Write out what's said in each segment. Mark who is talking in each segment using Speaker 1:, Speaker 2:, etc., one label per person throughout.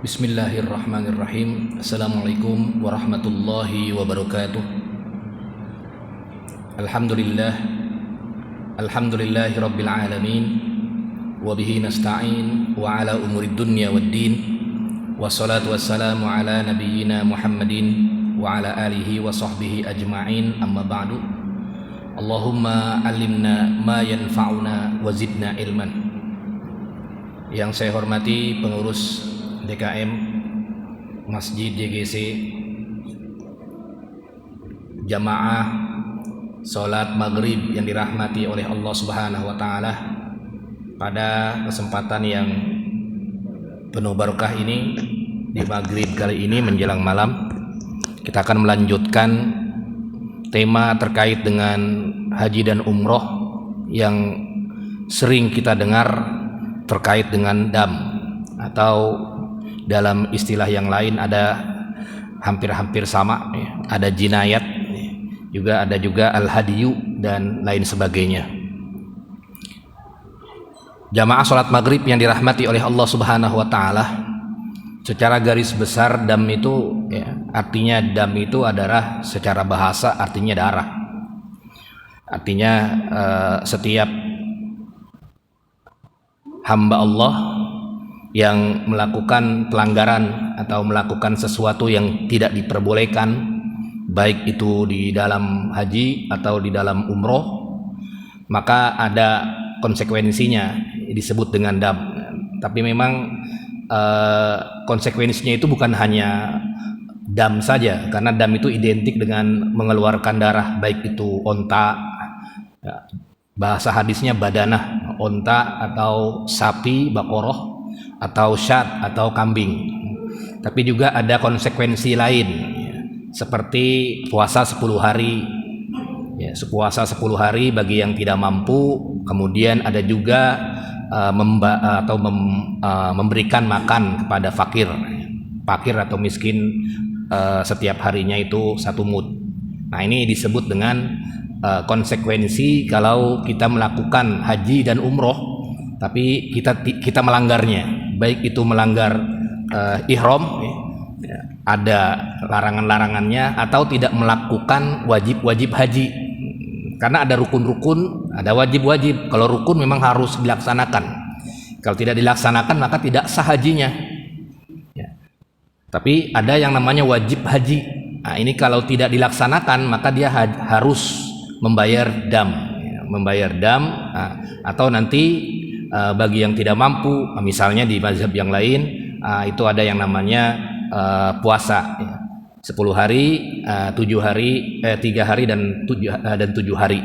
Speaker 1: Bismillahirrahmanirrahim. Assalamualaikum warahmatullahi wabarakatuh. Alhamdulillah. Alhamdulillahi rabbil alamin. Wabihi nasta'in wa ala umurid dunya waddin. Wassalatu wassalamu ala nabiyyina Muhammadin wa ala alihi wa sahbihi ajma'in, amma ba'du. Allahumma alimna ma yanfa'una wa zidna ilman. Yang saya hormati pengurus DKM Masjid JGC, jamaah sholat maghrib yang dirahmati oleh Allah Subhanahu wa Ta'ala, pada kesempatan yang penuh barakah ini, di maghrib kali ini menjelang malam, kita akan melanjutkan tema terkait dengan haji dan umroh yang sering kita dengar terkait dengan dam, atau dalam istilah yang lain ada hampir-hampir sama, ada jinayat, juga ada al-hadiyu dan lain sebagainya. Jamaah sholat maghrib yang dirahmati oleh Allah Subhanahu wa Ta'ala, secara garis besar dam itu, artinya dam itu adalah secara bahasa artinya darah. Artinya setiap hamba Allah yang melakukan pelanggaran atau melakukan sesuatu yang tidak diperbolehkan, baik itu di dalam haji atau di dalam umroh, maka ada konsekuensinya, disebut dengan dam. Tapi memang konsekuensinya itu bukan hanya dam saja, karena dam itu identik dengan mengeluarkan darah, baik itu onta, bahasa hadisnya badanah, onta atau sapi, bakoroh, atau syat atau kambing. Tapi juga ada konsekuensi lain, seperti puasa 10 hari, puasa 10 hari bagi yang tidak mampu. Kemudian ada juga memberikan makan kepada fakir atau miskin, setiap harinya itu 1 mud. Nah, ini disebut dengan konsekuensi kalau kita melakukan haji dan umroh tapi kita melanggarnya, baik itu melanggar ihram, ada larangan-larangannya, atau tidak melakukan wajib-wajib haji. Karena ada rukun-rukun, ada wajib-wajib. Kalau rukun memang harus dilaksanakan. Kalau tidak dilaksanakan maka tidak sah hajinya. Tapi ada yang namanya wajib haji. Nah, ini kalau tidak dilaksanakan maka dia harus membayar dam, atau nanti bagi yang tidak mampu, misalnya di mazhab yang lain, itu ada yang namanya puasa 10 hari, 7 hari, 3 hari dan 7 hari,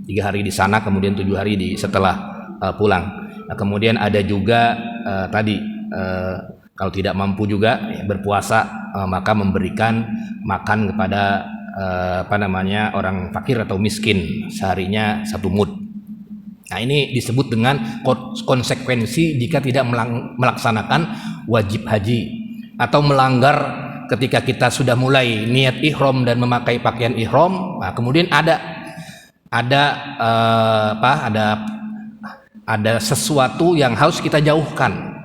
Speaker 1: 3 hari di sana, kemudian 7 hari setelah pulang. Nah, kemudian ada juga kalau tidak mampu juga berpuasa, maka memberikan makan kepada orang fakir atau miskin, seharinya 1 mud. Nah, ini disebut dengan konsekuensi jika tidak melaksanakan wajib haji, atau melanggar ketika kita sudah mulai niat ihram dan memakai pakaian ihram. Nah, kemudian ada sesuatu yang harus kita jauhkan.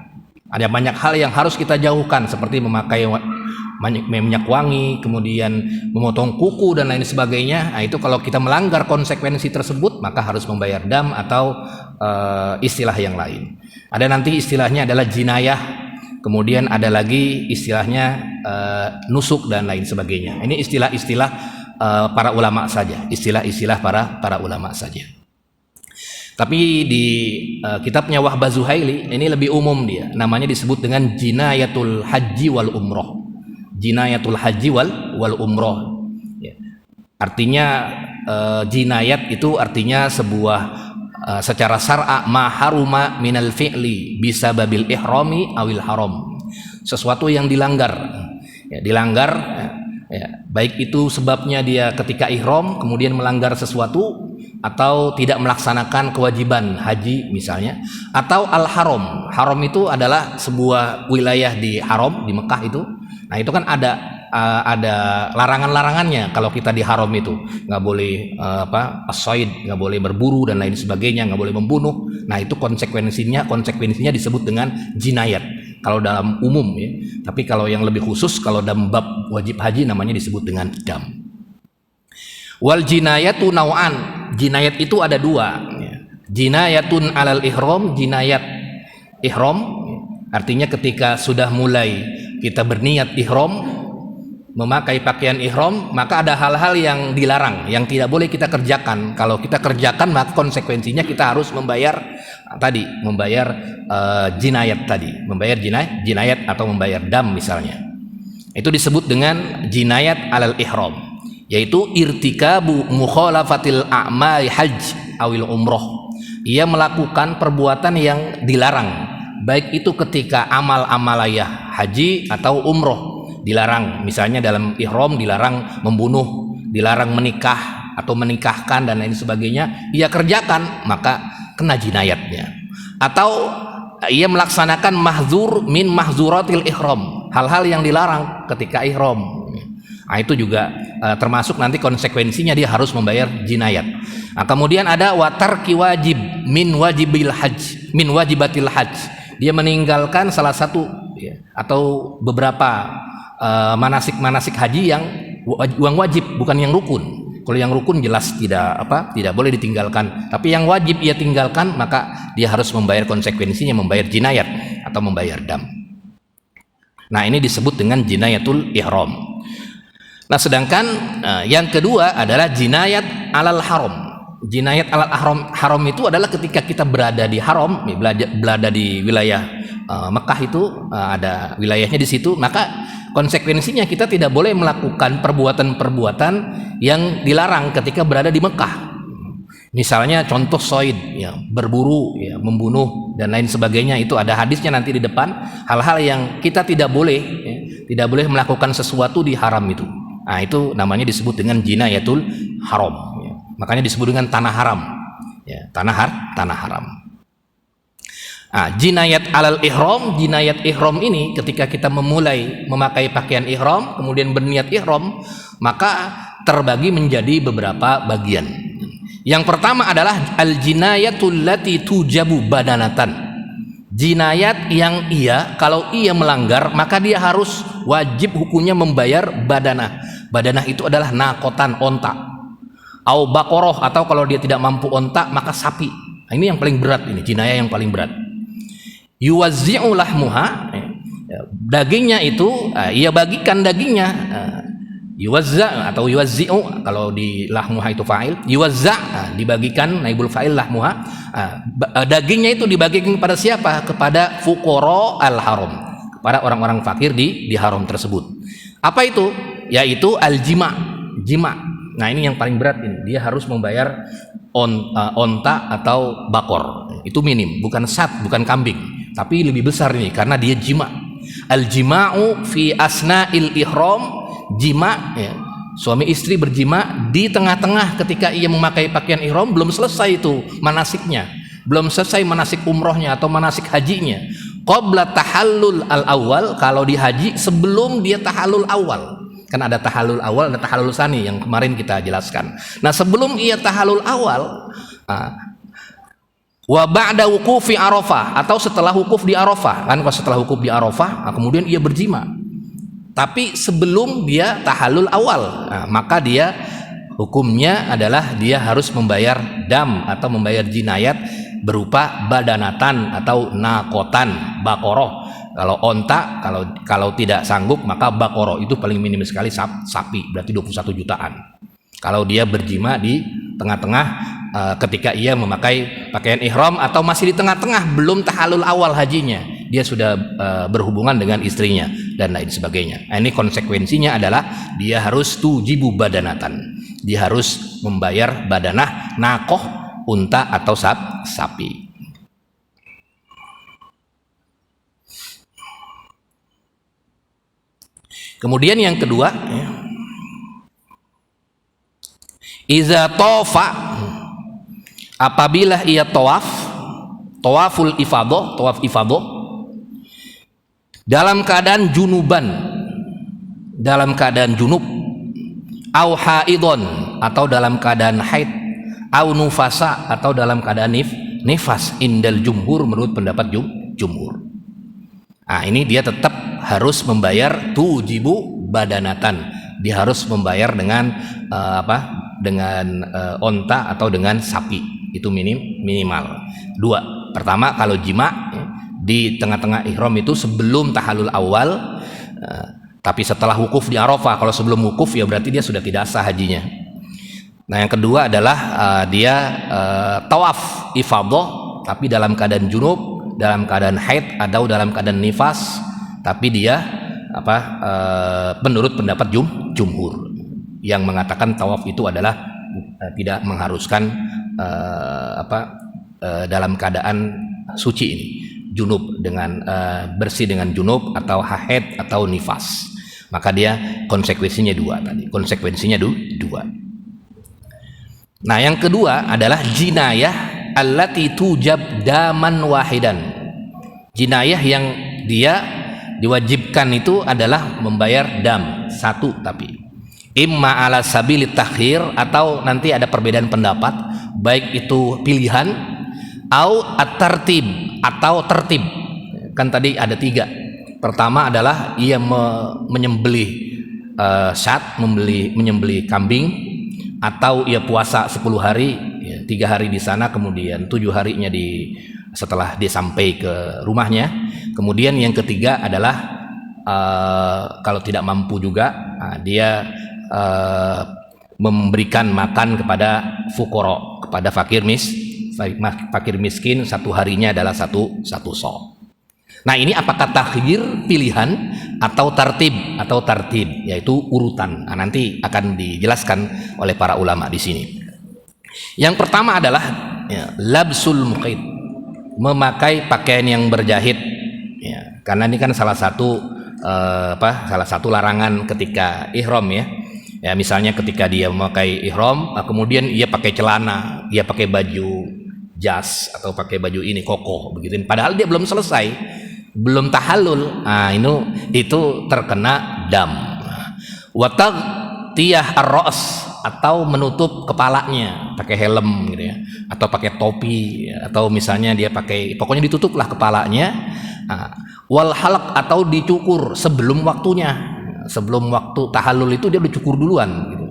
Speaker 1: Ada banyak hal yang harus kita jauhkan, seperti memakai minyak wangi, kemudian memotong kuku dan lain sebagainya. Nah, itu kalau kita melanggar konsekuensi tersebut maka harus membayar dam atau istilah yang lain. Ada nanti istilahnya adalah jinayah, kemudian ada lagi istilahnya nusuk dan lain sebagainya. Ini istilah-istilah para ulama saja, istilah-istilah para ulama saja. Tapi di kitabnya Wahbah Zuhaili ini lebih umum, dia namanya disebut dengan jinayatul haji wal umroh. Jinayatul haji wal umroh. Artinya jinayat itu artinya sebuah secara syar'a ma haruma minal fi'li bisababil ihrami awil haram. Sesuatu yang dilanggar. Baik itu sebabnya dia ketika ihram kemudian melanggar sesuatu, atau tidak melaksanakan kewajiban haji misalnya, atau al-haram. Haram itu adalah sebuah wilayah di haram, di Mekah itu. Nah, itu kan ada ada larangan-larangannya. Kalau kita di haram itu nggak boleh as-sayd, nggak boleh berburu dan lain sebagainya, nggak boleh membunuh. Nah itu konsekuensinya disebut dengan jinayat kalau dalam umum ya. Tapi kalau yang lebih khusus, kalau dalam bab wajib haji namanya disebut dengan dam. Wal jinayatu nau'an, jinayat itu ada dua ya. Jinayatun alal ihram, jinayat ihram artinya ketika sudah mulai kita berniat ihram, memakai pakaian ihram, maka ada hal-hal yang dilarang, yang tidak boleh kita kerjakan. Kalau kita kerjakan maka konsekuensinya kita harus membayar jinayat tadi, membayar jinayat atau membayar dam misalnya. Itu disebut dengan jinayat alal ihram, yaitu irtikabu mukhalafatil a'mali hajj awil umroh. Ia melakukan perbuatan yang dilarang, baik itu ketika amal-amalayah haji atau umroh. Dilarang, misalnya dalam ihram dilarang membunuh, dilarang menikah atau menikahkan dan lain sebagainya, ia kerjakan maka kena jinayatnya. Atau ia melaksanakan mahzur min mahzuratil ihram, hal-hal yang dilarang ketika ihram. Nah, itu juga termasuk nanti konsekuensinya dia harus membayar jinayat. Nah, kemudian ada watarki wajib min wajibatil hajj. Dia meninggalkan salah satu ya, atau beberapa manasik haji yang wajib, bukan yang rukun. Kalau yang rukun jelas tidak boleh ditinggalkan, tapi yang wajib ia tinggalkan maka dia harus membayar konsekuensinya, membayar jinayat atau membayar dam. Nah ini disebut dengan jinayatul ihram. Nah sedangkan yang kedua adalah jinayat alal haram. Jinayat alal haram itu adalah ketika kita berada di haram, berada di wilayah Mekah itu, ada wilayahnya di situ, maka konsekuensinya kita tidak boleh melakukan perbuatan-perbuatan yang dilarang ketika berada di Mekah. Misalnya contoh soid, ya, berburu, ya, membunuh dan lain sebagainya. Itu ada hadisnya nanti di depan. Hal-hal yang kita tidak boleh, ya, tidak boleh melakukan sesuatu di haram itu. Nah itu namanya disebut dengan jinayatul haram. Ya. Makanya disebut dengan tanah haram. Ya, tanah haram. Jinayat alal ihram, jinayat ihram ini ketika kita memulai memakai pakaian ihram, kemudian berniat ihram, maka terbagi menjadi beberapa bagian. Yang pertama adalah al jinayatul lati tujabu badanatan. Jinayat yang kalau ia melanggar maka dia harus wajib hukumnya membayar badanah. Badanah itu adalah nakotan, onta. Au bakoroh, atau kalau dia tidak mampu onta maka sapi. Nah, ini yang paling berat, ini jinayah yang paling berat. Yuwazzi'u lahmuha, dagingnya itu ia bagikan dagingnya, yuwazza atau yuwazzi'u kalau di lahmuha itu fa'il, yuwazza dibagikan, naibul fa'il lahmuha, dagingnya itu dibagikan kepada siapa? Kepada fuqara al-haram, kepada orang-orang fakir di haram tersebut. Apa itu? Yaitu al-jima', jima'. Nah ini yang paling berat, ini dia harus membayar onta atau bakor. Itu minim, bukan bukan kambing. Tapi lebih besar ini karena dia jima. Al-jima'u fi asna'il ihram, jima ya. Suami istri berjima di tengah-tengah ketika ia memakai pakaian ihram, belum selesai itu manasiknya. Belum selesai manasik umrohnya atau manasik hajinya. Qabla tahallul al-awwal, kalau di haji sebelum dia tahallul awal. Kan ada tahallul awal, ada tahallul tsani yang kemarin kita jelaskan. Nah, sebelum ia tahallul awal, wa ba'da wuqufi Arafah, atau setelah wukuf di Arafah. Kan kalau setelah wukuf di Arafah, kemudian ia berjima. Tapi sebelum dia tahallul awal, maka dia hukumnya adalah dia harus membayar dam atau membayar jinayat berupa badanatan atau nakotan, bakoroh. Kalau onta, kalau tidak sanggup maka bakoroh, itu paling minim sekali sapi, berarti 21 jutaan. Kalau dia berjima di tengah-tengah ketika ia memakai pakaian ihram atau masih di tengah-tengah belum tahallul awal hajinya, dia sudah berhubungan dengan istrinya dan lain sebagainya. Nah, ini konsekuensinya adalah dia harus tujibu badanatan, dia harus membayar badanah, nakoh, unta atau sapi. Kemudian yang kedua, iza tofa, apabila ia tawaful ifadah, dalam keadaan junuban, dalam keadaan junub, au haidon atau dalam keadaan haid, au nufasa atau dalam keadaan nifas, indal jumhur menurut pendapat jumhur. Nah, ini dia tetap harus membayar tujibu badanatan. Dia harus membayar dengan dengan onta atau dengan sapi. Itu minimal. Dua. Pertama, kalau jima di tengah-tengah ihram itu sebelum tahallul awal, tapi setelah wukuf di Arafah. Kalau sebelum wukuf ya berarti dia sudah tidak sah hajinya. Nah, yang kedua adalah dia tawaf ifadah tapi dalam keadaan junub, dalam keadaan haid atau dalam keadaan nifas, tapi dia menurut pendapat jumhur yang mengatakan tawaf itu adalah tidak mengharuskan dalam keadaan suci ini, junub dengan bersih dengan junub atau haid atau nifas. Maka dia konsekuensinya dua tadi. Konsekuensinya dua. Nah, yang kedua adalah jinayah allati tujab daman wahidan. Jinayah yang dia diwajibkan itu adalah membayar dam satu, tapi imma ala sabili takhir, atau nanti ada perbedaan pendapat, baik itu pilihan au at-tartib atau tertib. Kan tadi ada tiga. Pertama adalah ia menyembelih menyembelih kambing, atau ia puasa 10 hari, 3 hari di sana, kemudian 7 harinya setelah dia sampai ke rumahnya. Kemudian yang ketiga adalah kalau tidak mampu juga dia memberikan makan kepada fuqara, kepada fakir miskin, satu harinya adalah satu sok. Nah, ini apakah takhir pilihan atau tartib yaitu urutan. Nah, nanti akan dijelaskan oleh para ulama di sini. Yang pertama adalah labsul muqaid, memakai pakaian yang berjahit, karena ini kan salah satu larangan ketika ihram ya, misalnya ketika dia memakai ihram, kemudian ia pakai celana, ia pakai baju jas atau pakai baju ini koko begitu, padahal dia belum selesai, belum tahallul. Nah, itu terkena dam. Watag tiyah ar-ra's, atau menutup kepalanya pakai helm gitu ya, atau pakai topi, atau misalnya dia pakai, pokoknya ditutuplah kepalanya. Wal halaq, atau dicukur sebelum waktunya, sebelum waktu tahallul itu dia udah cukur duluan gitu.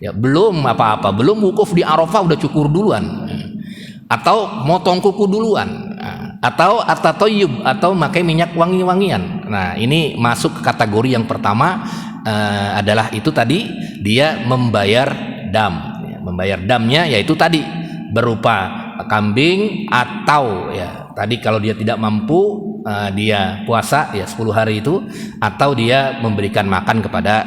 Speaker 1: Ya, belum apa-apa, belum wukuf di Arafah udah cukur duluan. Atau motong kuku duluan, atau at-tatayyub, atau pakai minyak wangi-wangian. Nah, ini masuk ke kategori yang pertama, adalah itu tadi dia membayar dam. Membayar damnya yaitu tadi berupa kambing, atau ya tadi kalau dia tidak mampu dia puasa ya 10 hari itu, atau dia memberikan makan kepada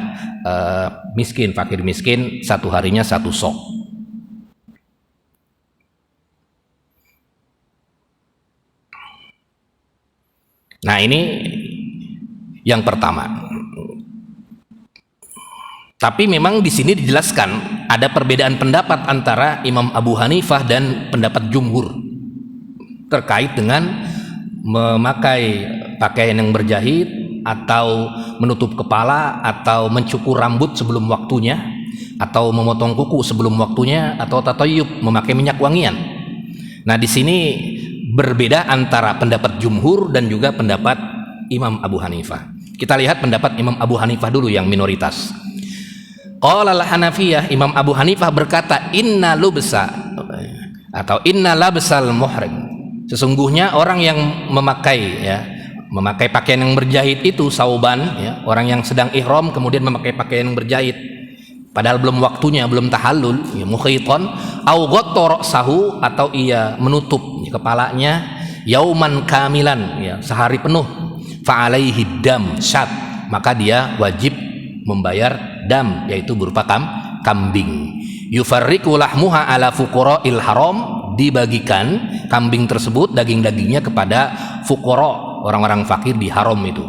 Speaker 1: fakir miskin, satu harinya satu sok. Nah, ini yang pertama. Tapi memang di sini dijelaskan ada perbedaan pendapat antara Imam Abu Hanifah dan pendapat jumhur terkait dengan memakai pakaian yang berjahit, atau menutup kepala, atau mencukur rambut sebelum waktunya, atau memotong kuku sebelum waktunya, atau tatayyub, memakai minyak wangian. Nah, di sini berbeda antara pendapat jumhur dan juga pendapat Imam Abu Hanifah. Kita lihat pendapat Imam Abu Hanifah dulu yang minoritas. Qala al-Hanafiyah, Imam Abu Hanifah berkata, inna lubsa, atau inna labsal muhrim, sesungguhnya orang yang memakai pakaian yang berjahit itu sauban, orang yang sedang ihram kemudian memakai pakaian yang berjahit padahal belum waktunya, belum tahallul, mukhiton, au ghatta ra'sahu, atau ia menutup kepalanya, yauman kamilan, sehari penuh, fa alaihi dam syat, maka dia wajib membayar dam, yaitu berupa kambing. Yufarriqu lahmuha ala fuqara'il haram, dibagikan kambing tersebut, daging-dagingnya kepada fuqara, orang-orang fakir di haram itu.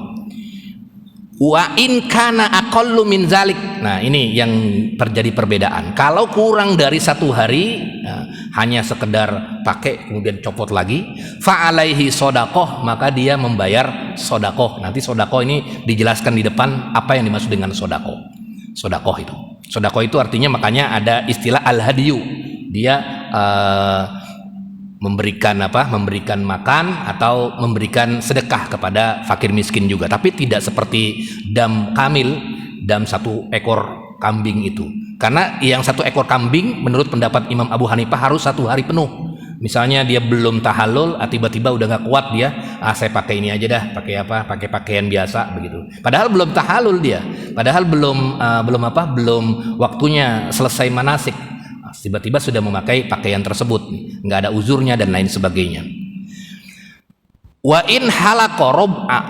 Speaker 1: Wa in kana aqallu min zalik. Nah, ini yang terjadi perbedaan. Kalau kurang dari 1 hari, hanya sekedar pakai kemudian copot lagi, fa alaihi shadaqah, maka dia membayar shadaqah. Nanti shadaqah ini dijelaskan di depan apa yang dimaksud dengan shadaqah. Shadaqah itu. Shadaqah itu artinya, makanya ada istilah al-hadiyu. Dia memberikan makan atau memberikan sedekah kepada fakir miskin juga, tapi tidak seperti dam kamil, dam 1 ekor kambing itu. Karena yang 1 ekor kambing menurut pendapat Imam Abu Hanifah harus 1 hari penuh. Misalnya dia belum tahallul, tiba-tiba udah nggak kuat dia, saya pakai ini aja dah, pakai pakaian biasa begitu. Padahal belum tahallul dia, padahal belum waktunya selesai manasik. Tiba-tiba sudah memakai pakaian tersebut, nggak ada uzurnya dan lain sebagainya. Wa in halaqa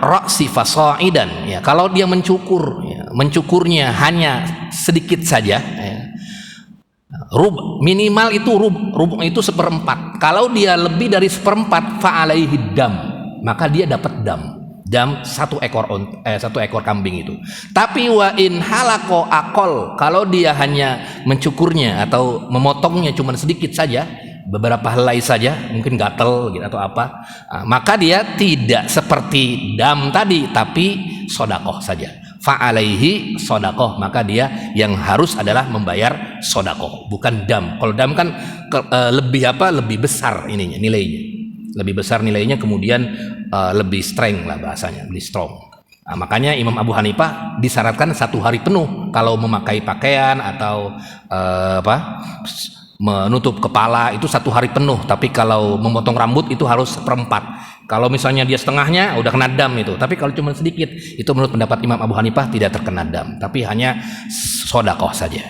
Speaker 1: ra'si fasaidan, ya, kalau dia mencukurnya hanya sedikit saja, ya, minimal itu rub itu 1/4. Kalau dia lebih dari 1/4, fa alaihi dam, maka dia dapat dam 1 ekor kambing itu. Tapi wa in halaqo aqol, kalau dia hanya mencukurnya atau memotongnya cuma sedikit saja, beberapa helai saja, mungkin gatel gitu atau apa, maka dia tidak seperti dam tadi, tapi shadaqah saja. Fa alaihi shadaqah, maka dia yang harus adalah membayar shadaqah, bukan dam. Kalau dam kan lebih besar ininya, nilainya lebih besar nilainya, kemudian lebih strength lah bahasanya, lebih strong. Nah, makanya Imam Abu Hanifah disyaratkan 1 hari penuh kalau memakai pakaian atau menutup kepala itu 1 hari penuh. Tapi kalau memotong rambut itu harus 1/4. Kalau misalnya dia setengahnya udah kena dam itu. Tapi kalau cuma sedikit, itu menurut pendapat Imam Abu Hanifah tidak terkena dam, tapi hanya shadaqah saja.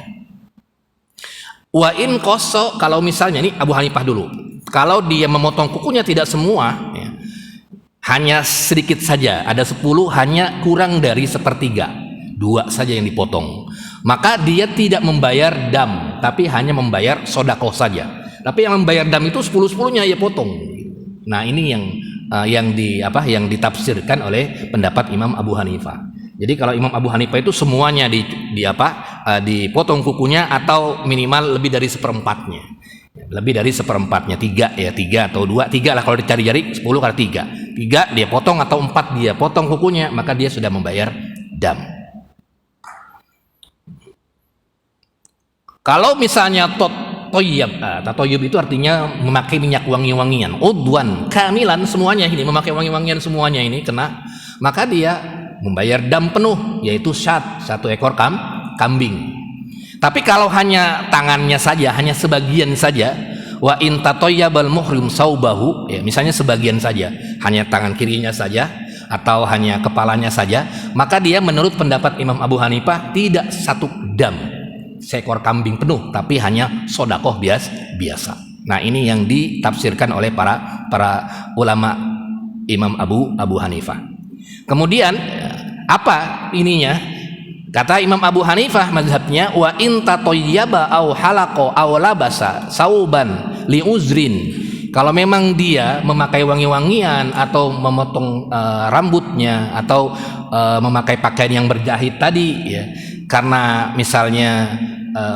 Speaker 1: Wa in qoso, kalau misalnya ini Abu Hanifah dulu, kalau dia memotong kukunya tidak semua, ya, hanya sedikit saja, ada 10, hanya kurang dari 1/3, 2 saja yang dipotong, maka dia tidak membayar dam, tapi hanya membayar shadaqah saja. Tapi yang membayar dam itu 10-10-nya ya potong. Nah, ini yang ditafsirkan oleh pendapat Imam Abu Hanifah. Jadi kalau Imam Abu Hanifah itu semuanya dipotong kukunya, atau minimal lebih dari 1/4-nya. Lebih dari 1/4-nya, 3 atau 2, 3 lah kalau dicari jari, 10 kali 3 dia potong, atau 4 dia potong kukunya, maka dia sudah membayar dam. Kalau misalnya tatoyub itu artinya memakai minyak wangi-wangian, udwan kamilan, semuanya ini memakai wangi-wangian semuanya ini kena, maka dia membayar dam penuh, yaitu 1 ekor kambing. Tapi kalau hanya tangannya saja, hanya sebagian saja, wa in tatoyyabal muhrim saubahu, ya, misalnya sebagian saja, hanya tangan kirinya saja atau hanya kepalanya saja, maka dia menurut pendapat Imam Abu Hanifah tidak 1 dam, seekor kambing penuh, tapi hanya shadaqah biasa. Nah, ini yang ditafsirkan oleh para ulama Imam Abu Hanifah. Kemudian apa ininya? Kata Imam Abu Hanifah mazhabnya, wa in tatoyyaba aw halaqa aw labasa sauban li uzrin. Kalau memang dia memakai wangi-wangian atau memotong rambutnya atau memakai pakaian yang berjahit tadi, ya, karena misalnya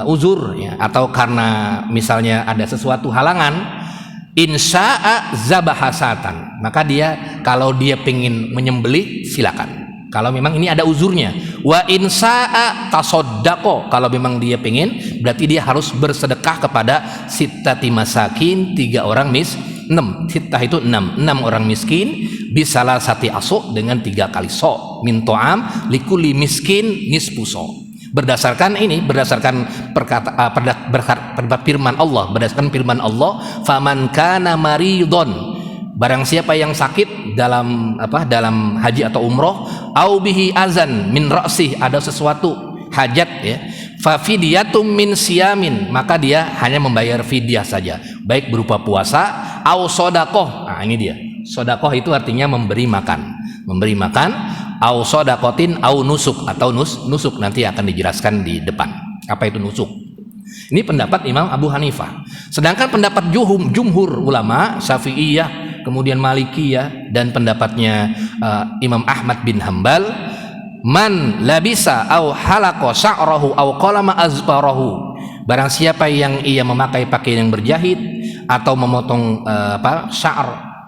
Speaker 1: uzur, ya, atau karena misalnya ada sesuatu halangan, insya'a zabahasatan, maka dia kalau dia pengen menyembelih silakan. Kalau memang ini ada uzurnya. Wa insya'a tasoddaqo, kalau memang dia pengen, berarti dia harus bersedekah kepada sittati masakin, 3 orang 6. Sittah itu 6 orang miskin, bisalah sati asuk, dengan 3 kali so, min to'am likuli miskin nisfu so. Berdasarkan firman Allah, berdasarkan firman Allah, faman kana maridon, barang siapa yang sakit dalam haji atau umroh, au bihi azan min ra'sih, ada sesuatu hajat, ya, fa fidyatum min siyamin, maka dia hanya membayar fidyah saja, baik berupa puasa au shadaqah. Nah, ini dia. Shadaqah itu artinya memberi makan, au shadaqatin au nusuk, atau nusuk nanti akan dijelaskan di depan apa itu nusuk. Ini pendapat Imam Abu Hanifah. Sedangkan pendapat jumhur ulama Syafi'iyah, kemudian Malikiyah, dan pendapatnya Imam Ahmad bin Hambal, man labisa au halaqa sya'rahu au qalama azfarahu, barang siapa yang ia memakai pakaian yang berjahit atau memotong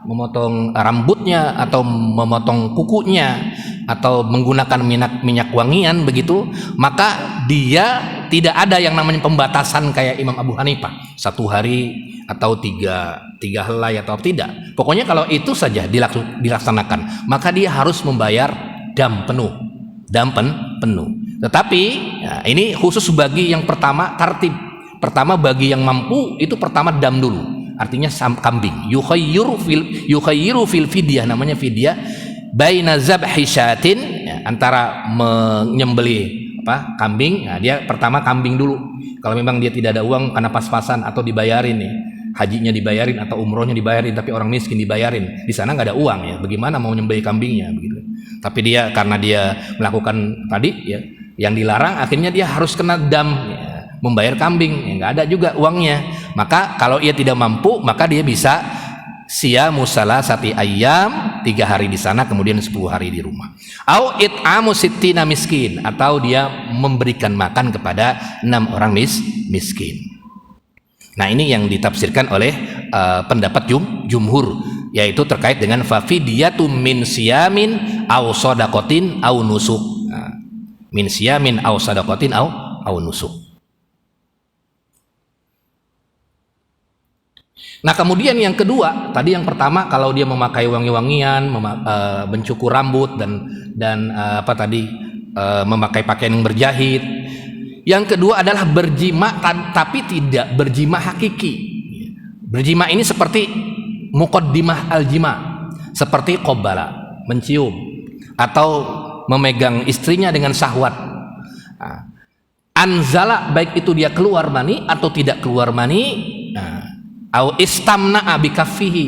Speaker 1: memotong rambutnya atau memotong kukunya atau menggunakan minyak wangian begitu, maka dia tidak ada yang namanya pembatasan kayak Imam Abu Hanifah 1 hari atau tiga helai atau tidak. Pokoknya kalau itu saja dilaksanakan, maka dia harus membayar dam penuh. Tetapi ya, ini khusus bagi yang pertama tartib. Pertama bagi yang mampu itu pertama dam dulu. Artinya kambing. Yukhayyiru fil fidyah, namanya fidyah, baina zabhi syatin, ya, antara menyembelih kambing. Nah, dia pertama kambing dulu. Kalau memang dia tidak ada uang karena pas-pasan atau dibayarin nih, hajinya dibayarin atau umrohnya dibayarin tapi orang miskin dibayarin, di sana nggak ada uang ya, bagaimana mau nyembelih kambingnya begitu. Tapi dia karena dia melakukan tadi ya yang dilarang, akhirnya dia harus kena dam ya, membayar kambing ya, nggak ada juga uangnya. Maka kalau ia tidak mampu, maka dia bisa siyamu salasati ayyam, 3 hari di sana kemudian 10 hari di rumah. Au it'amu sittina miskin, atau dia memberikan makan kepada 6 orang miskin. Nah, ini yang ditafsirkan oleh pendapat jumhur, yaitu terkait dengan fafidiyatum min siyamin aw shadaqatin aw nusuk. Nah, min siyamin aw shadaqatin aw nusuk. Nah, kemudian yang kedua, tadi yang pertama kalau dia memakai wangi-wangian, mencukur rambut dan memakai pakaian yang berjahit. Yang kedua adalah berjima tapi tidak berjima hakiki. Berjima ini seperti muqaddimah al-jima, seperti qabbala, mencium atau memegang istrinya dengan syahwat. Anzala, baik itu dia keluar mani atau tidak keluar mani, au istamna'a bikaffihi,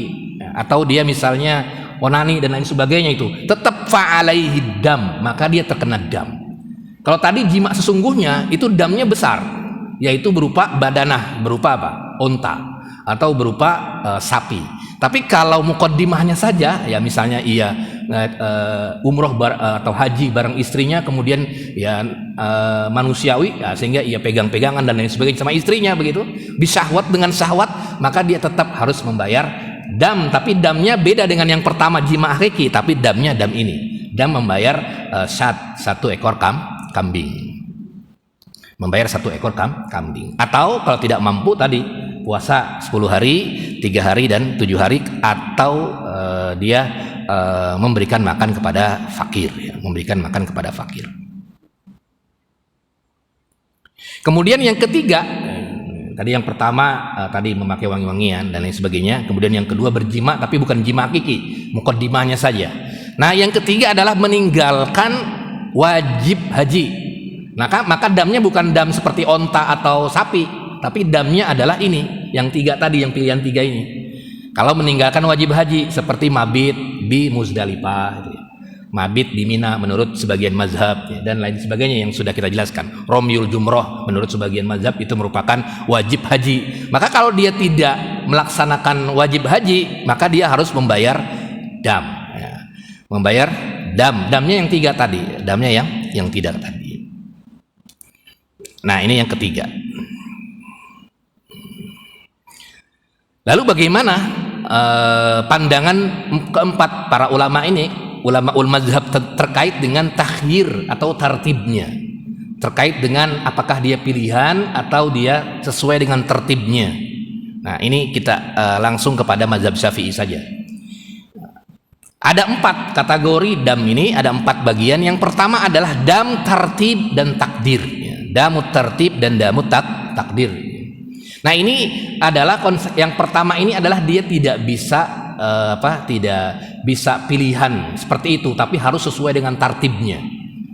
Speaker 1: atau dia misalnya onani dan lain sebagainya, itu tetap fa'alaihi dam, maka dia terkena dam. Kalau tadi jima sesungguhnya itu damnya besar, yaitu berupa badanah, berupa apa? Unta atau berupa sapi. Tapi kalau muqaddimahnya saja, ya misalnya ia umroh atau haji bareng istrinya, kemudian ya manusiawi, ya, sehingga ia pegang-pegangan dan lain sebagainya sama istrinya begitu, bisyahwat dengan syahwat, maka dia tetap harus membayar dam. Tapi damnya beda dengan yang pertama jima hakiki, tapi damnya dam ini, dam membayar 1 ekor kambing, membayar 1 ekor kambing. Atau kalau tidak mampu tadi puasa 10 hari, 3 hari dan 7 hari, atau dia memberikan makan kepada fakir, ya, memberikan makan kepada fakir. Kemudian yang ketiga, tadi yang pertama tadi memakai wangi-wangian dan lain sebagainya. Kemudian yang kedua berjima tapi bukan jima hakiki, muqaddimahnya saja. Nah, yang ketiga adalah meninggalkan wajib haji. Maka damnya bukan dam seperti onta atau sapi, tapi damnya adalah ini, yang 3 tadi, yang pilihan 3 ini. Kalau meninggalkan wajib haji seperti mabit di Muzdalifah, mabit di Mina menurut sebagian mazhab, ya, dan lain sebagainya yang sudah kita jelaskan. Romyul jumroh menurut sebagian mazhab itu merupakan wajib haji. Maka kalau dia tidak melaksanakan wajib haji, maka dia harus membayar dam, ya. Membayar damnya yang 3 tadi, damnya yang tidak tadi. Nah, ini yang ketiga. Lalu bagaimana pandangan keempat para ulama ini, ulama mazhab, terkait dengan takhyir atau tartibnya, terkait dengan apakah dia pilihan atau dia sesuai dengan tertibnya. Nah, ini kita langsung kepada mazhab Syafi'i saja. Ada 4 kategori dam ini, ada 4 bagian. Yang pertama adalah dam tartib dan takdir, damut tartib dan damut takdir. Nah, ini adalah yang pertama ini adalah dia tidak bisa tidak bisa pilihan seperti itu, tapi harus sesuai dengan tartibnya,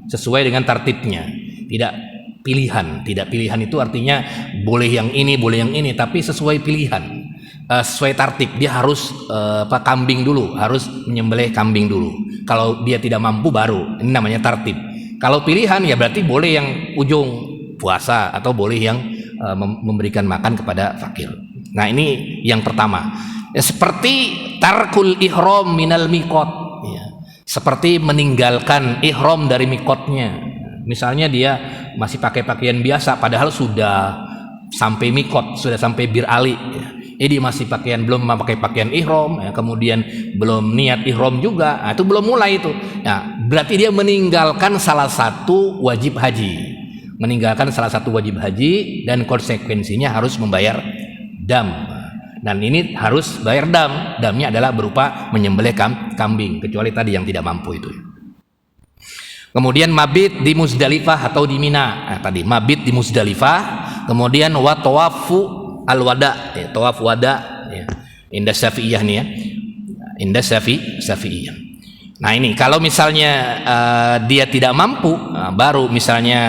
Speaker 1: sesuai dengan tertibnya. Tidak pilihan itu artinya boleh yang ini, boleh yang ini, tapi sesuai pilihan, sesuai tartib. Dia harus kambing dulu, harus menyembelih kambing dulu. Kalau dia tidak mampu baru, ini namanya tartib. Kalau pilihan ya berarti boleh yang ujung puasa atau boleh yang memberikan makan kepada fakir. Nah, ini yang pertama. Ya, seperti tarkul ihram minal miqat, ya. seperti meninggalkan ihram dari mikotnya. Misalnya dia masih pakai pakaian biasa padahal sudah sampai mikot, sudah sampai Bir Ali ya. Dia masih belum memakai pakaian ihram ya, kemudian belum niat ihram juga, itu belum mulai itu ya, berarti dia meninggalkan salah satu wajib haji, dan konsekuensinya harus membayar dam. Dan ini harus bayar damnya adalah berupa menyembelih kambing, kecuali tadi yang tidak mampu itu. Kemudian mabit di Muzdalifah atau di Mina. Tadi mabit di Muzdalifah, kemudian wa tawafu al-wada, ya, tawaf wada ya. Indah Syafi'iyah nih ya. Indah Syafi'iyah. Nah, ini kalau misalnya dia tidak mampu, baru misalnya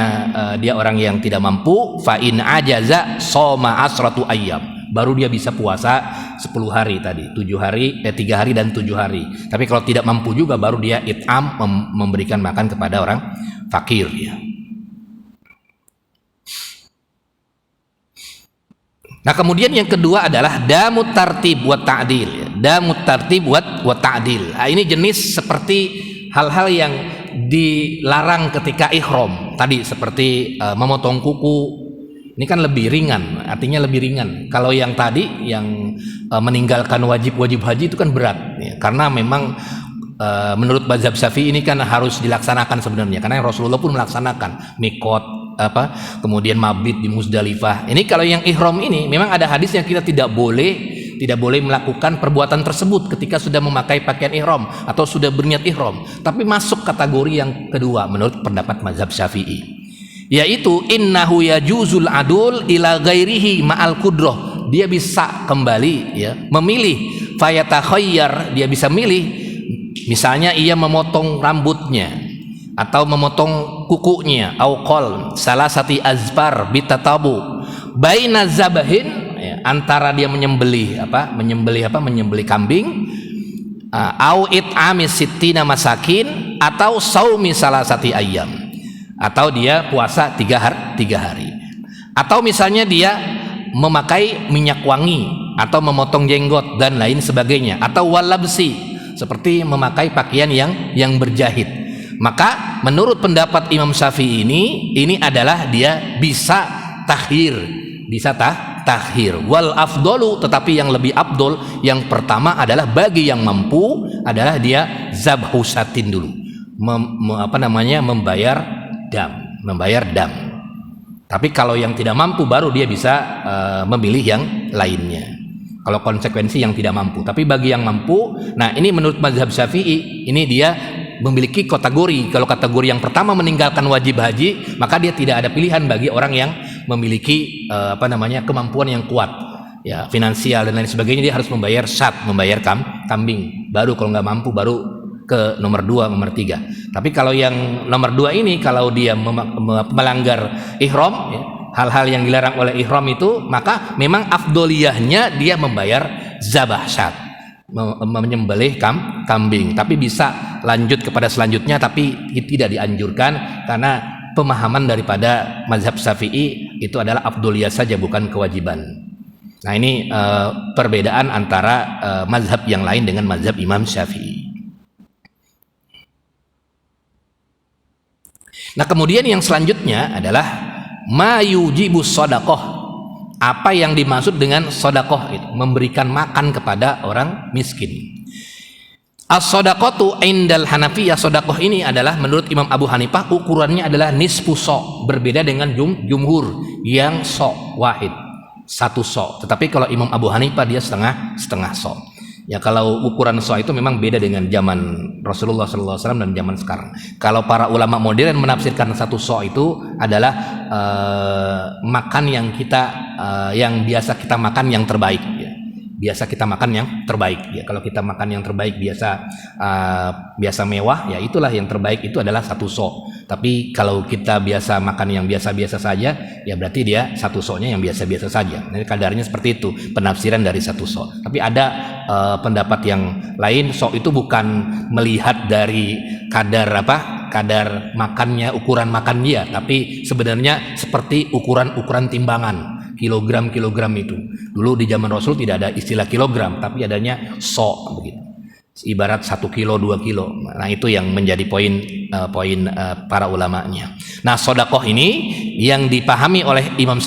Speaker 1: dia orang yang tidak mampu, fa in ajaza shoma asratu ayyam. Baru dia bisa puasa 10 hari tadi, 3 hari dan 7 hari. Tapi kalau tidak mampu juga baru dia it'am, memberikan makan kepada orang fakir ya. Nah, kemudian yang kedua adalah damut tartib wa ta'dil. Damut tartib wa ta'dil. Nah, ini jenis seperti hal-hal yang dilarang ketika ihram. Tadi seperti memotong kuku. Ini kan lebih ringan, artinya lebih ringan. Kalau yang tadi yang meninggalkan wajib haji itu kan berat ya, karena memang menurut mazhab Syafi'i ini kan harus dilaksanakan sebenarnya, karena Rasulullah pun melaksanakan mikot kemudian mabit di Muzdalifah. Ini kalau yang ihram ini memang ada hadis yang kita tidak boleh melakukan perbuatan tersebut ketika sudah memakai pakaian ihram atau sudah berniat ihram, tapi masuk kategori yang kedua menurut pendapat mazhab Syafi'i, yaitu innahu yajuzul adul ila ghairihi ma'al qudroh. Dia bisa kembali ya, memilih, fayatakhayyar, dia bisa milih, misalnya ia memotong rambutnya atau memotong kukunya, au qol salasati azfar bitatabu baina zabahin ya, antara dia menyembelih kambing, au it'ami sittina masakin, atau saumi salasati ayyam, atau dia puasa 3 hari, atau misalnya dia memakai minyak wangi atau memotong jenggot dan lain sebagainya, atau walabsi, seperti memakai pakaian yang berjahit. Maka menurut pendapat Imam Syafi'i ini adalah dia bisa takhir, wal afdolu, tetapi yang lebih afdol yang pertama adalah bagi yang mampu adalah dia zabhu satin dulu, membayar dam. Tapi kalau yang tidak mampu baru dia bisa memilih yang lainnya. Kalau konsekuensi yang tidak mampu, tapi bagi yang mampu, nah ini menurut mazhab Syafi'i ini dia memiliki kategori. Kalau kategori yang pertama meninggalkan wajib haji, maka dia tidak ada pilihan bagi orang yang memiliki kemampuan yang kuat ya, finansial dan lain sebagainya, dia harus membayar kambing. Baru kalau nggak mampu baru ke nomor 2, nomor 3. Tapi kalau yang nomor 2 ini, kalau dia melanggar ihram ya, hal-hal yang dilarang oleh ihram itu, maka memang afdoliyahnya dia membayar zabah syat, menyembelih kambing. Tapi bisa lanjut kepada selanjutnya, tapi tidak dianjurkan karena pemahaman daripada mazhab Syafi'i itu adalah afdoliyah saja, bukan kewajiban. Nah, ini perbedaan antara mazhab yang lain dengan mazhab Imam Syafi'i. Nah, kemudian yang selanjutnya adalah ma yujibus shadaqah. Apa yang dimaksud dengan shadaqah itu? Memberikan makan kepada orang miskin. As-shadaqatu indal Hanafiyah, shadaqah ini adalah menurut Imam Abu Hanifah ukurannya adalah nisfu so', berbeda dengan jumhur yang so' wahid, 1 so'. Tetapi kalau Imam Abu Hanifah dia setengah so'. Ya, kalau ukuran so' itu memang beda dengan zaman Rasulullah SAW dan zaman sekarang. Kalau para ulama modern menafsirkan 1 so' itu adalah makan yang biasa kita makan yang terbaik ya. Biasa kita makan yang terbaik ya. Kalau kita makan yang terbaik biasa mewah ya, itulah yang terbaik, itu adalah 1 so'. Tapi kalau kita biasa makan yang biasa-biasa saja ya, berarti dia 1 so'-nya yang biasa-biasa saja. Jadi kadarnya seperti itu penafsiran dari 1 so'. Tapi ada pendapat yang lain, so' itu bukan melihat dari kadar makannya, ukuran makan dia, tapi sebenarnya seperti ukuran timbangan, kilogram itu. Dulu di zaman Rasul tidak ada istilah kilogram, tapi adanya so' begitu. ibarat 1 kilo 2 kilo. Nah itu yang menjadi poin para ulamanya. Nah sodakoh ini yang dipahami oleh Imam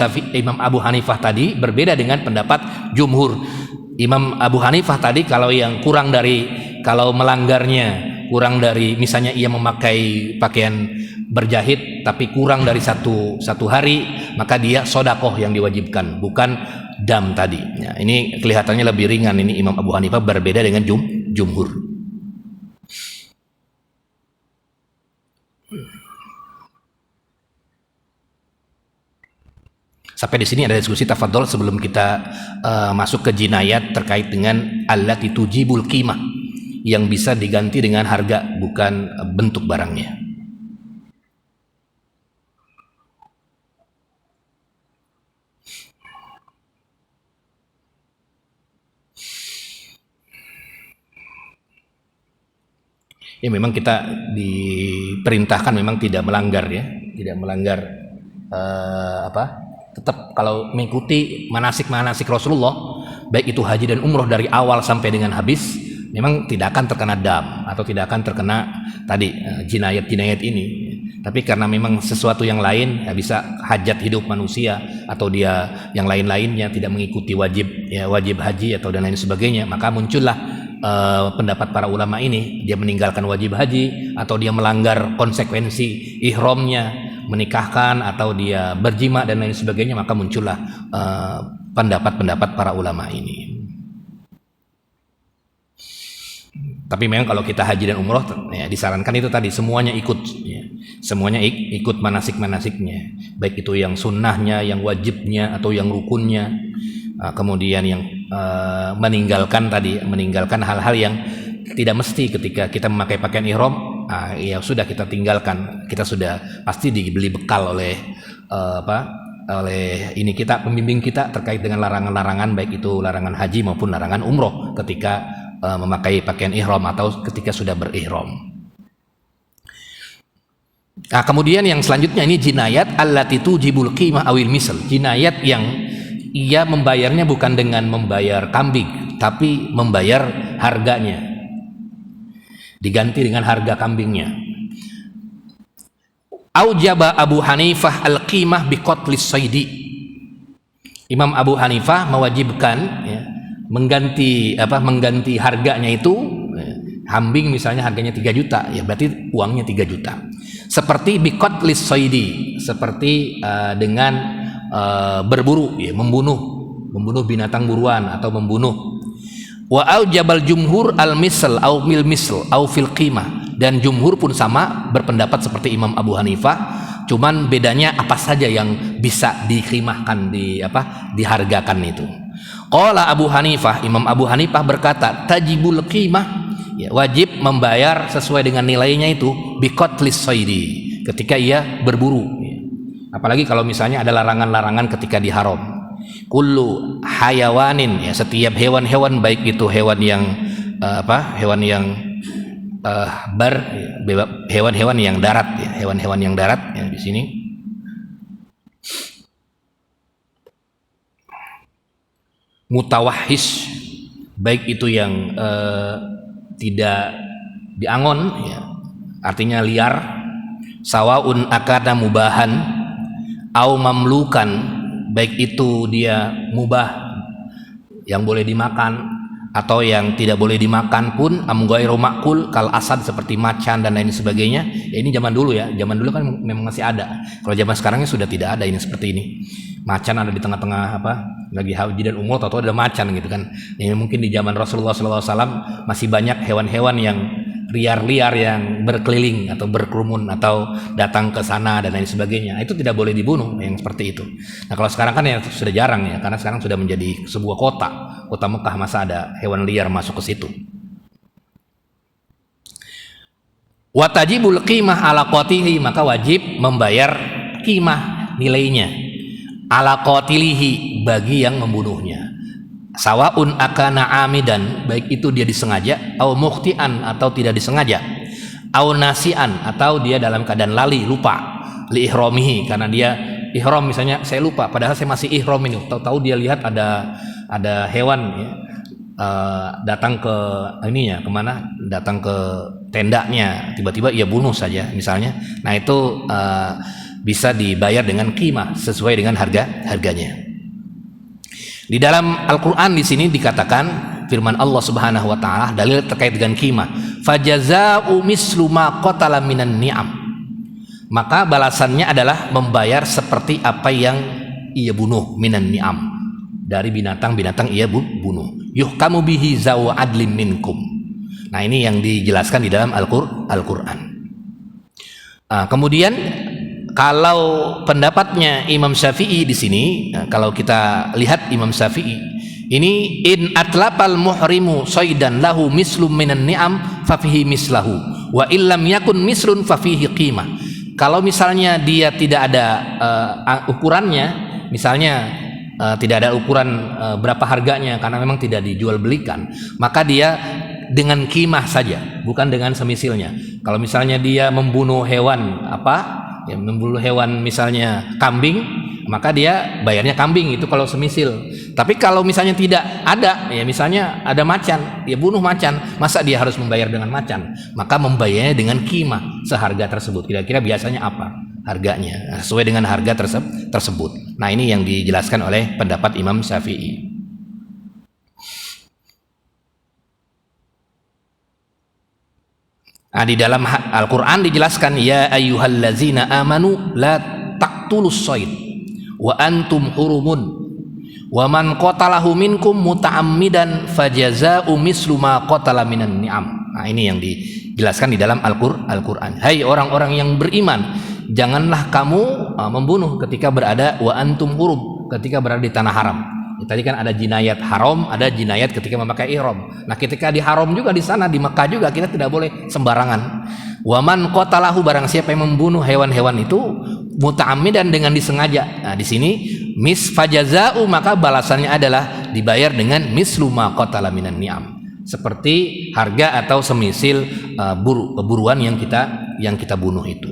Speaker 1: Abu Hanifah tadi berbeda dengan pendapat jumhur. Imam Abu Hanifah tadi kalau melanggarnya kurang dari, misalnya ia memakai pakaian berjahit tapi kurang dari satu hari, maka dia sodakoh yang diwajibkan, bukan dam tadi. Nah, ini kelihatannya lebih ringan. Ini Imam Abu Hanifah berbeda dengan jumhur. Sampai di sini ada diskusi tafadhol sebelum kita masuk ke jinayat terkait dengan allati tujibul qimah, yang bisa diganti dengan harga, bukan bentuk barangnya. Ya memang kita diperintahkan memang tidak melanggar ya, tidak melanggar tetap kalau mengikuti manasik Rasulullah, baik itu haji dan umroh dari awal sampai dengan habis, memang tidak akan terkena dam atau tidak akan terkena tadi jinayat ini. Tapi karena memang sesuatu yang lain, ya bisa hajat hidup manusia atau dia yang lain-lainnya tidak mengikuti wajib haji atau dan lain sebagainya, maka muncullah pendapat para ulama ini, dia meninggalkan wajib haji atau dia melanggar konsekuensi ihramnya, menikahkan atau dia berjima dan lain sebagainya, maka muncullah pendapat-pendapat para ulama ini. Tapi memang kalau kita haji dan umroh ya, disarankan itu tadi semuanya ikut ya. Semuanya ikut manasik-manasiknya, baik itu yang sunnahnya, yang wajibnya atau yang rukunnya. Kemudian yang meninggalkan hal-hal yang tidak mesti ketika kita memakai pakaian ihram, ya sudah kita tinggalkan. Kita sudah pasti dibeli bekal oleh pembimbing kita terkait dengan larangan-larangan, baik itu larangan haji maupun larangan umroh ketika memakai pakaian ihram atau ketika sudah berihram. Nah, kemudian yang selanjutnya ini jinayat allati tujibul qimah awil misl, jinayat yang ia membayarnya bukan dengan membayar kambing, tapi membayar harganya, diganti dengan harga kambingnya. Aujaba Abu Hanifah al-qimah biqatlis saidi. Imam Abu Hanifah mewajibkan ya, mengganti harganya itu, kambing misalnya harganya 3 juta, ya berarti uangnya 3 juta. Seperti biqatlis saidi, seperti dengan berburu ya, membunuh binatang buruan atau membunuh. Wa aujabal jumhur al misl au mil misl au fil qimah, dan jumhur pun sama berpendapat seperti Imam Abu Hanifah, cuman bedanya apa saja yang bisa diqimahkan, dihargakan itu. Qala Abu Hanifah, Imam Abu Hanifah berkata tajibul qimah ya, wajib membayar sesuai dengan nilainya itu biqatlis saidi, ketika ia berburu ya. Apalagi kalau misalnya ada larangan-larangan ketika di haram. Kullu hayawanin ya, setiap hewan-hewan, baik itu hewan yang hewan-hewan yang darat ya, hewan-hewan yang darat yang di sini. Mutawahhis, baik itu yang tidak diangon ya, artinya liar. Sawaun akada mubahan au mamlukan, baik itu dia mubah yang boleh dimakan atau yang tidak boleh dimakan pun, am ghairu ma'kul kal asad, seperti macan dan lain sebagainya. Ya, ini zaman dulu ya, zaman dulu kan memang masih ada. Kalau zaman sekarangnya sudah tidak ada ini seperti ini. Macan ada di tengah-tengah lagi haji dan umroh, tahu-tahu ada macan gitu kan. Ini mungkin di zaman Rasulullah SAW masih banyak hewan-hewan yang liar-liar yang berkeliling atau berkerumun atau datang ke sana dan lain sebagainya. Itu tidak boleh dibunuh yang seperti itu. Nah kalau sekarang kan ya sudah jarang ya, karena sekarang sudah menjadi sebuah kota Mekah, masa ada hewan liar masuk ke situ. Wa tajibul qimah ala qatilihi, maka wajib membayar qimah, nilainya, ala qatilihi, bagi yang membunuhnya. Sawaun akana amidan, baik itu dia disengaja, au mukhtian atau tidak disengaja, au nasian atau dia dalam keadaan lali, lupa, li ihramihi, karena dia ihram misalnya, saya lupa padahal saya masih ihram ini, tahu-tahu dia lihat ada hewan ya, datang ke ininya kemana, datang ke tendanya, tiba-tiba ia bunuh saja misalnya, nah itu bisa dibayar dengan qimah sesuai dengan harganya. Di dalam Al-Quran di sini dikatakan firman Allah Subhanahu Wa Taala dalil terkait dengan qimah, fajaza'u mislu ma qatala minan ni'am, maka balasannya adalah membayar seperti apa yang ia bunuh, minan ni'am, dari binatang-binatang ia bunuh. Yuhkamu bihi zawu adlim minkum. Nah ini yang dijelaskan di dalam Al-Quran. Kemudian kalau pendapatnya Imam Syafi'i di sini, kalau kita lihat Imam Syafi'i ini, in atlapal muhrimu soidan lahu mislum minan ni'am fafihi mislahu wa illam yakun mislun fafihi qimah. Kalau misalnya dia tidak ada ukurannya, misalnya tidak ada ukuran berapa harganya karena memang tidak dijual belikan, maka dia dengan qimah saja, bukan dengan semisilnya. Kalau misalnya dia membunuh hewan ya, membunuh hewan misalnya kambing, maka dia bayarnya kambing itu kalau semisil. Tapi kalau misalnya tidak ada, ya misalnya ada macan, dia bunuh macan, masa dia harus membayar dengan macan? Maka membayarnya dengan qimah seharga tersebut. Kira-kira biasanya apa harganya? Sesuai dengan harga tersebut. Nah ini yang dijelaskan oleh pendapat Imam Syafi'i. Nah, di dalam Al-Quran dijelaskan, ya ayyuhallazina amanu la taqtulus shayd wa antum hurumun wa man qatalahu minkum muta'ammidan fajaza'u mislu ma qatala minan ni'am. Nah ini yang dijelaskan di dalam Al-Quran. Hai orang-orang yang beriman, janganlah kamu membunuh ketika berada wa antum hurum, ketika berada di tanah haram. Tadi kan ada jinayat haram, ada jinayat ketika memakai ihram. Nah, ketika di haram juga di sana di Mekah juga kita tidak boleh sembarangan. Waman qatalahu, barang siapa yang membunuh hewan-hewan itu muta'ammidan, dengan disengaja. Nah, di sini fajaza'u, maka balasannya adalah dibayar dengan mislu ma qatala minan ni'am. Seperti harga atau semisil buruan yang kita bunuh itu.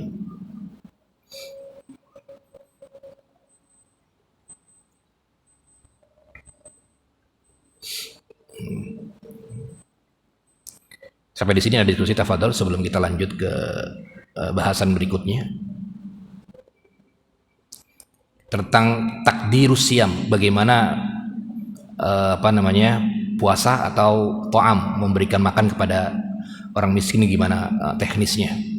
Speaker 1: Sampai di sini ada diskusi tafadhol sebelum kita lanjut ke bahasan berikutnya tentang takdirus siam, bagaimana puasa atau to'am, memberikan makan kepada orang miskin, gimana teknisnya.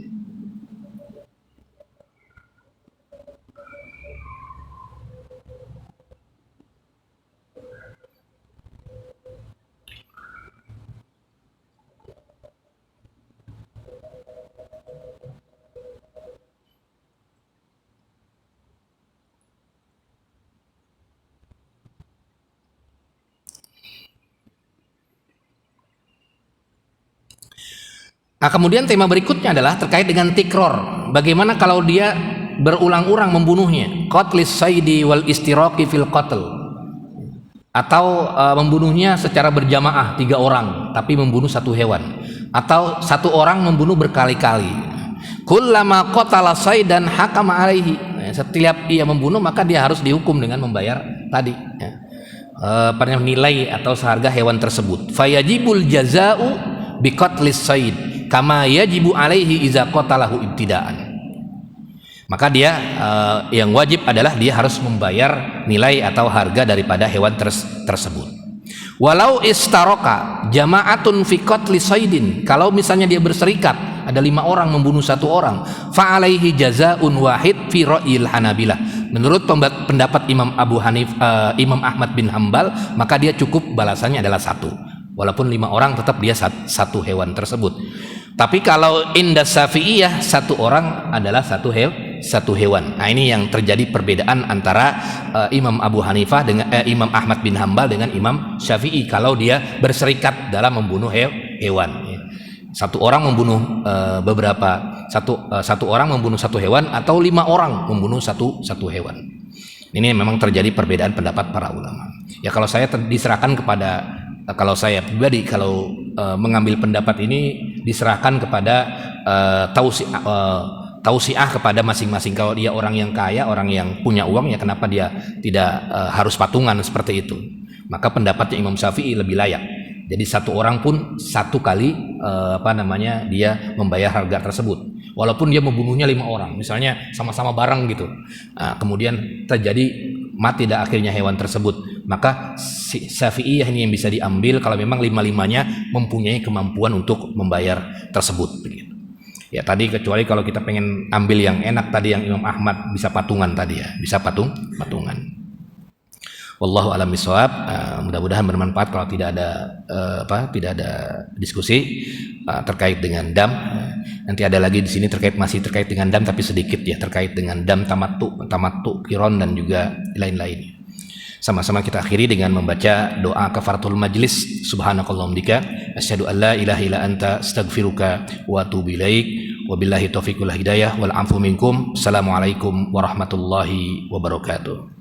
Speaker 1: Nah, kemudian tema berikutnya adalah terkait dengan tikror. Bagaimana kalau dia berulang-ulang membunuhnya? Qatlis saidi wal istiraqi fil qatl. Atau membunuhnya secara berjamaah 3 orang tapi membunuh 1 hewan. Atau 1 orang membunuh berkali-kali. Kullama qatala saidan hakama alaihi. Setiap ia membunuh maka dia harus dihukum dengan membayar tadi, nilai atau seharga hewan tersebut. Fayajibul jaza'u biqatlis said kama yajibu alaihi iza qatalahu ibtidaan. Maka dia yang wajib adalah dia harus membayar nilai atau harga daripada hewan tersebut. Walau istaroka jama'atun fi qatli saidin, kalau misalnya dia berserikat, ada 5 orang membunuh 1 orang, fa alaihi jazaun wahid fi ra'il Hanabilah. Menurut pendapat Imam Ahmad bin Hambal, maka dia cukup balasannya adalah 1. Walaupun 5 orang tetap dia 1 hewan tersebut. Tapi kalau indas Syafi'iyah 1 orang adalah 1 hewan. Nah ini yang terjadi perbedaan antara Imam Abu Hanifah dengan Imam Ahmad bin Hambal dengan Imam Syafi'i kalau dia berserikat dalam membunuh hewan. 1 orang membunuh satu orang membunuh 1 hewan atau 5 orang membunuh satu hewan. Ini memang terjadi perbedaan pendapat para ulama. Ya kalau saya diserahkan kepada, kalau saya pribadi kalau mengambil pendapat ini diserahkan kepada tausiah kepada masing-masing. Kalau dia orang yang kaya, orang yang punya uang, ya kenapa dia tidak harus patungan seperti itu? Maka pendapatnya Imam Syafi'i lebih layak. Jadi satu orang pun satu kali dia membayar harga tersebut. Walaupun dia membunuhnya 5 orang, misalnya sama-sama bareng gitu. Kemudian terjadi mati dah akhirnya hewan tersebut, maka Syafi'iyah ini yang bisa diambil kalau memang 5-5-nya mempunyai kemampuan untuk membayar tersebut. Begitu. Ya tadi kecuali kalau kita pengen ambil yang enak tadi yang Imam Ahmad bisa patungan tadi ya, bisa patungan. Wallahu a'lam bishawab. Mudah-mudahan bermanfaat. Kalau tidak ada diskusi terkait dengan dam. Nanti ada lagi di sini masih terkait dengan dam tapi sedikit ya, terkait dengan dam tamattu, qiron dan juga lain-lain. Sama-sama kita akhiri dengan membaca doa kafaratul majlis. Subhanakallahumma bika asyhadu an la ilaha illa anta astaghfiruka wa atubu ilaik. Wabillahi taufiq wal hidayah wal afu minkum. Assalamualaikum warahmatullahi wabarakatuh.